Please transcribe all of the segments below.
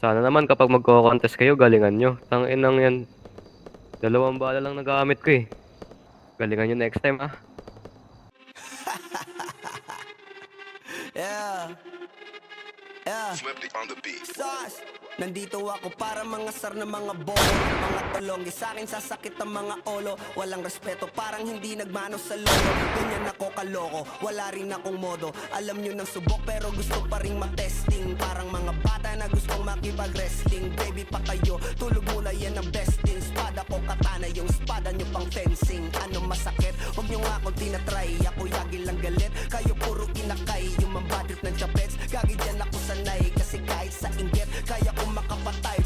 Sana naman kapag magko-contest kayo galingan niyo. Tanginang 'yan, dalawang bala lang nagamit ko, eh. Galingan niyo next time, ah. Yeah, yeah. Swifty on the beat. Sauce. Nandito ako para mga sar na mga bolo, mga tolonggi sa akin sasakit ang mga olo. Walang respeto, parang hindi nagmano sa lolo. Ganyan ako kaloko, wala rin akong modo. Alam nyo ng subok pero gusto pa rin matesting. Parang mga bata na gustong makipag-wrestling. Baby pa kayo, tulog muna yan ang besting. Spada ko katana, yung spada nyo pang fencing. Ano masakit? Huwag nyo nga akong tinatry. Ako yagi lang galit, kayo puro inakay. Yung mambadrip ng chapets, gagi dyan ako sanay. Kasi kahit sa inggit, kaya ko makapatay.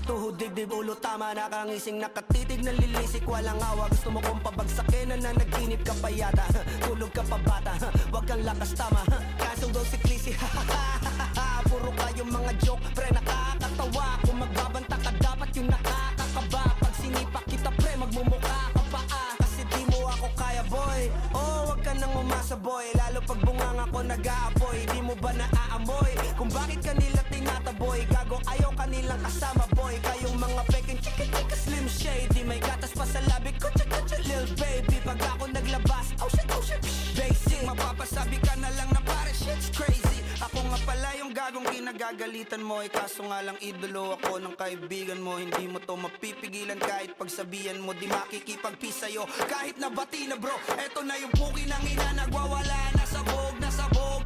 Tuhod, dibdib, ulo, tama. Nakangising, nakatitig, nalilisik. Walang awa, gusto mo kong pabagsakin. Nananaginip ka pa yata. Tulog ka pa bata, wag kang lakas tama. Kaso daw si Chrissy, puro kayong mga joke. Pre, nakakatawa. Kung magbabanta ka, dapat yung nakakakaba. Pag sinipa kita, pre, magmumukha ka pa, kasi di mo ako kaya, boy. Oh, wag ka nang umasa, boy. Lalo pag bunganga ko nag-aapoy. Di mo ba naaamoy kung bakit kanila tinataboy? Gago, ayaw kanilang kasama, boy. Kayong mga peking chika-chika slim shady. May gatas pa sa labi ko, chika-chika lil baby. Pag ako naglabas, oh shit, basic. Mapapasabi ka na lang na pare, shit's crazy. Ako nga pala yung gagong kinagagalitan mo. Kaso nga lang idolo ako ng kaibigan mo. Hindi mo to mapipigilan kahit pagsabihan mo. Di makikipagpis sa'yo kahit nabati na, bro. Eto na yung puki ng ina, nagwawala na sabog.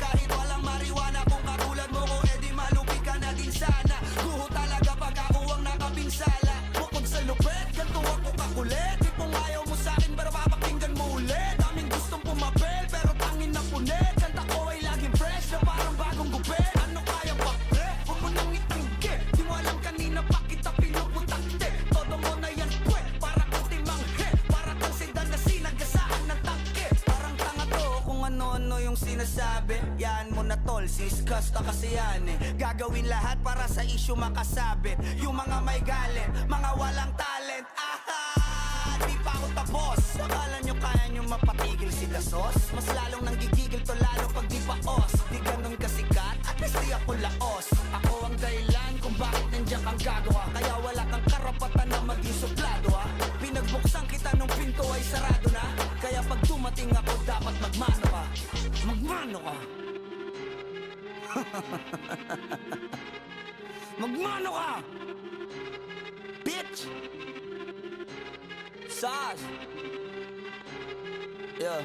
Kahit walang mariwana. Kung katulad mo ko, edi malupi ka na din sana. Guho talaga pag ako ang nakapinsala. Bukod sa lupet, ganto ako kakulit. Di kung ayaw mo sa'kin, pero papakinggan mo ulit. Daming gustong pumapel, pero tangin na punit. Kanta ko ay laging fresh na parang bagong gupit. Ano kaya pa, pre? Huwag mo nang itingge. Di mo alam kanina pa kita pinuputakte. Todo mo na yan, pwe. Para kang timanghe. Para kang sedan na sinagasaan ng tangke. Parang tanga to kung ano-ano yung sinasabi. Yan mo na tol, siskasta kasi yan, eh. Gagawin lahat para sa issue makasabit. Yung mga may galit, mga walang talent. Di pa ako tapos. Akala nyo kaya nyo mapatigil si Dasos? Mas lalong nanggigigil to lalo pag di pa os. Di ganun kasikat, at least di ako laos. Ako ang dahilan kung bakit nandiyan kang gagawa. Kaya wala kang karapatan na maging suplado, ha. Pinagbuksan kita nung pinto ay sarado na. Kaya pag dumating ako dapat magmano ka. Magmano ka. Magmano ka, bitch. Sauce. Yeah.